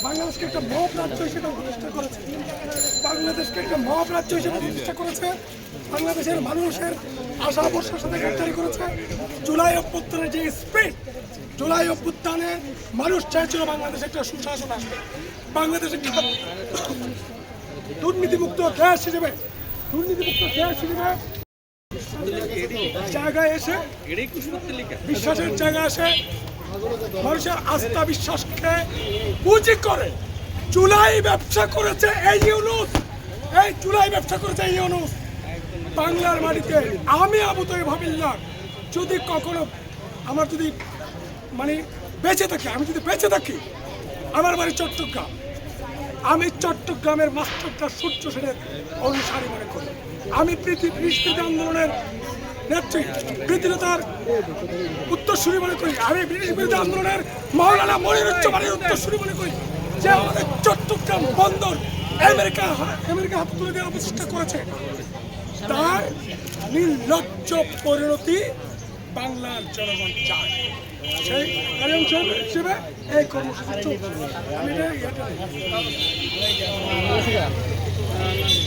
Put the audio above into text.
বাংলাদেশকে একটা মব রাজ্য হিসেবে প্রতিষ্ঠা করেছে। বাংলাদেশকে একটা মব রাজ্য হিসেবে প্রতিষ্ঠা করেছে। বাংলাদেশের মানুষের আশা ভরসার সাথে গ্রেফতারি করেছে। জুলাই অভ্যুত্থানের যে স্পিড, জুলাই অভ্যুত্থানে মানুষ চাইছিল বাংলাদেশে একটা সুশাসন আসবে, বাংলাদেশে দুর্নীতিমুক্ত দেশ হিসেবে জায়গায় এসে বিশ্বাসের জায়গায় এসে মানুষের আস্থা বিশ্বাসকে পুঁজি করে জুলাই ব্যবসা করেছে এই ইউনূস। এই জুলাই ব্যবসা করেছে এই ইউনূস বাংলার মাটিতে। আমি আবু তৈব ভাবিল্লাহ যদি কখনো আমার যদি মানে বেঁচে থাকি, আমি যদি বেঁচে থাকি, আমার বাড়ি চট্টগ্রাম, আমি চট্টগ্রামের মাস্টারটা সূর্য সেনের অনুসারী মনে করি। আমি ব্রিটিশ আন্দোলনের নেত্রী প্রীতিলতার উত্তরসূরি মনে করি। আমি ব্রিটিশ বিরোধী আন্দোলনের মাওলানা মনিরুজ্জামানের উত্তরসূরি মনে করি, যে আমাদের চট্টগ্রাম বন্দর আমেরিকা হাতে তুলে দেওয়ার প্রচেষ্টা করেছে। তার নির্লজ্জ পরিণতি বাংলার জনগণ চায়। সেই কার্যাঞ্চল হিসেবে এই কর্মসূচি চলছে। আমি